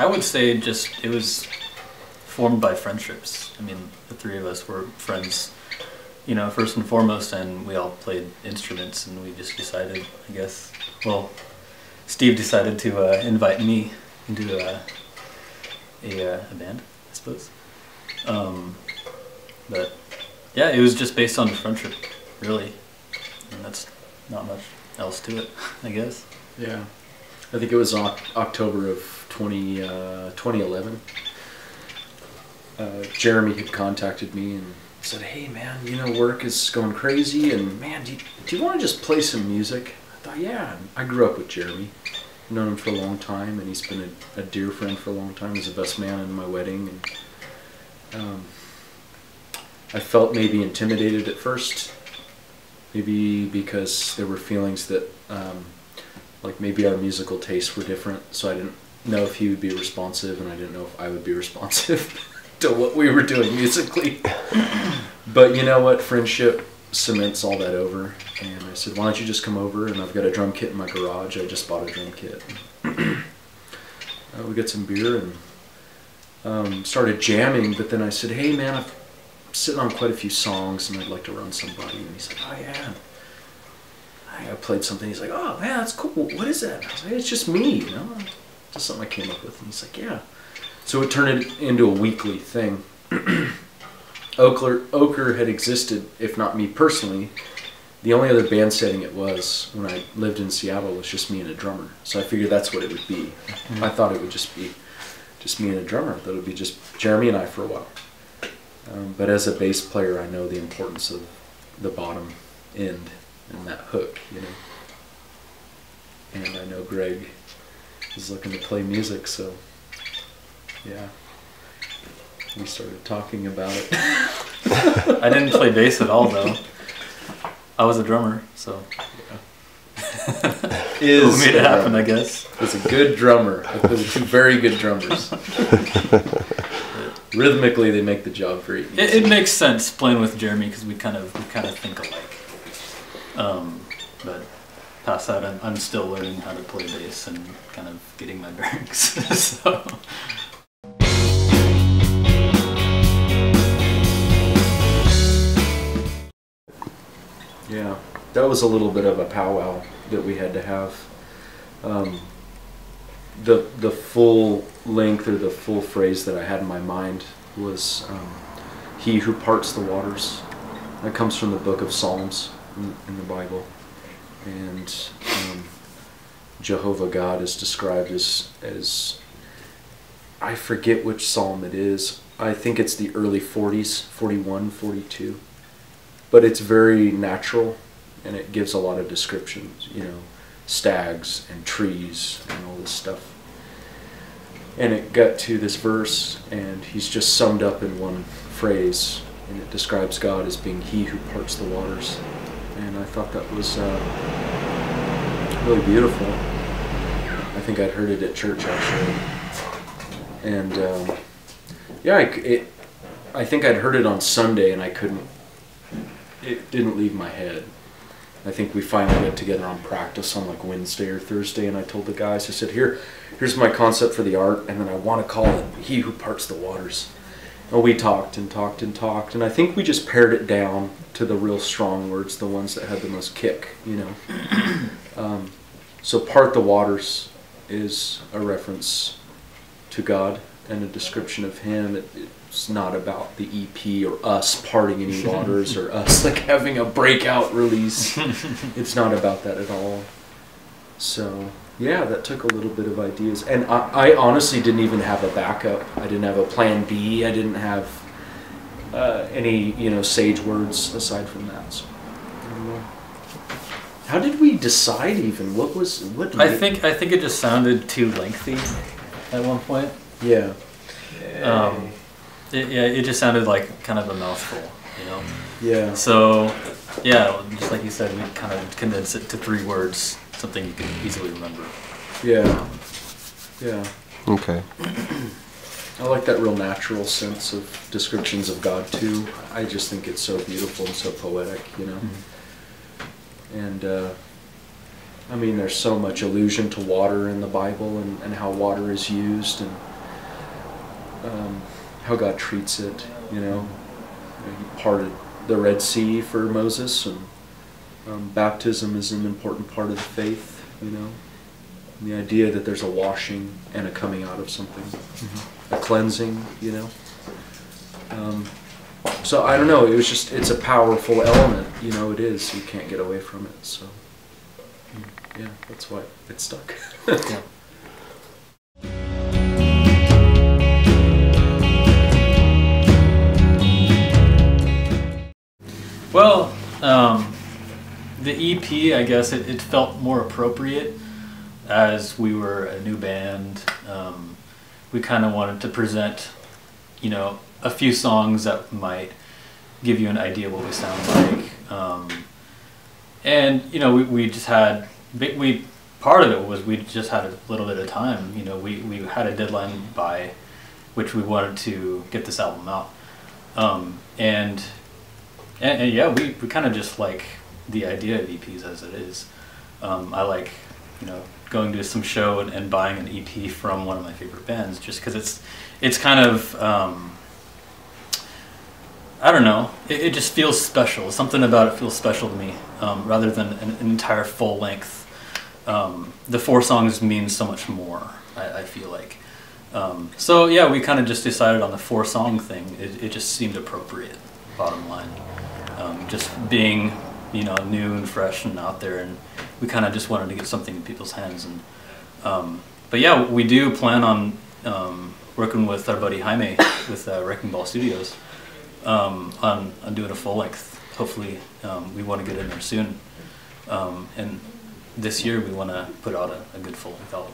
I would say just it was formed by friendships. I mean, the three of us were friends, you know, first and foremost, and we all played instruments, and we just decided, I guess, well, Steve decided to invite me into a band, I suppose. But yeah, it was just based on friendship, really, and that's not much else to it, I guess. Yeah, I think it was October of 2011. Jeremy had contacted me and said, "Hey man, you know, work is going crazy, and man, do you want to just play some music?" I thought, yeah. I grew up with Jeremy. I've known him for a long time, and he's been a dear friend for a long time. He's the best man in my wedding, and I felt maybe intimidated at first, maybe because there were feelings that like maybe our musical tastes were different, so I didn't know if he would be responsive, and I didn't know if I would be responsive to what we were doing musically. But you know what, friendship cements all that over, and I said, why don't you just come over, and I've got a drum kit in my garage. I just bought a drum kit. We got some beer and started jamming, but then I said, hey man, I'm sitting on quite a few songs and I'd like to run somebody. And he's like, oh yeah. I played something. He's like, oh man, that's cool. What is that? I was like, it's just me, you know, just something I came up with. And he's like, yeah. So it turned it into a weekly thing. OCHER had existed, if not me personally. The only other band setting it was when I lived in Seattle was just me and a drummer. So I figured that's what it would be. I thought it would just be just me and a drummer. That it would be just Jeremy and I for a while. But as a bass player, I know the importance of the bottom end and that hook, you know. And I know Greg is looking to play music, so yeah, we started talking about it. I didn't play bass at all, though. I was a drummer, so yeah. Who made it happen, I guess. Is a good drummer. Those are two very good drummers. Rhythmically, they make the job very easy. It makes sense playing with Jeremy because we kind of think alike. But past that, I'm still learning how to play bass and kind of getting my bearings. So. Yeah, that was a little bit of a powwow that we had to have. The full length or the full phrase that I had in my mind was he who parts the waters. That comes from the book of Psalms in the Bible. And Jehovah God is described as I forget which psalm it is. I think it's the early 40s, 41, 42. But it's very natural, and it gives a lot of descriptions, you know, stags and trees and all this stuff. And it got to this verse, and he's just summed up in one phrase, and it describes God as being he who parts the waters. And I thought that was really beautiful. I think I'd heard it at church, actually. And yeah, I think I'd heard it on Sunday, and it didn't leave my head. I think we finally got together on practice on like Wednesday or Thursday, and I told the guys, I said, here's my concept for the art, and then I want to call it He Who Parts the Waters. And we talked and talked and talked, and I think we just pared it down to the real strong words, the ones that had the most kick, you know. So part the waters is a reference to God and a description of Him. It's not about the EP or us parting any waters or us like having a breakout release. It's not about that at all. So yeah, that took a little bit of ideas, and I honestly didn't even have a backup. I didn't have a plan B. I didn't have any, you know, sage words aside from that. So, how did we decide even? What? I think it just sounded too lengthy at one point. Yeah. It just sounded like kind of a mouthful, you know? Yeah. So, yeah, just like you said, we kind of condensed it to 3 words, something you can easily remember. Yeah. Yeah. Okay. I like that real natural sense of descriptions of God, too. I just think it's so beautiful and so poetic, you know? Mm-hmm. And, I mean, there's so much allusion to water in the Bible and how water is used, and how God treats it. You know, He parted the Red Sea for Moses, and baptism is an important part of the faith. You know, and the idea that there's a washing and a coming out of something, a cleansing. You know. So I don't know, it's a powerful element, you know, it is, you can't get away from it, so, yeah, that's why it stuck. Yeah. Well, the EP, I guess, it felt more appropriate as we were a new band. We kind of wanted to present, you know, a few songs that might give you an idea what we sound like. And, you know, we just had, part of it was we just had a little bit of time. You know, we had a deadline by which we wanted to get this album out. And yeah, we kind of just like the idea of EPs as it is. I like, you know, going to some show and buying an EP from one of my favorite bands just because it's kind of, I don't know, it just feels special. Something about it feels special to me, rather than an entire full length. The 4 songs mean so much more, I feel like. So yeah, we kind of just decided on the 4-song thing. It just seemed appropriate, bottom line. Just being, you know, new and fresh and out there, and we kind of just wanted to get something in people's hands. And but yeah, we do plan on working with our buddy Jaime with Wrecking Ball Studios on doing a full length. Hopefully, we want to get in there soon, and this year we want to put out a good full length album.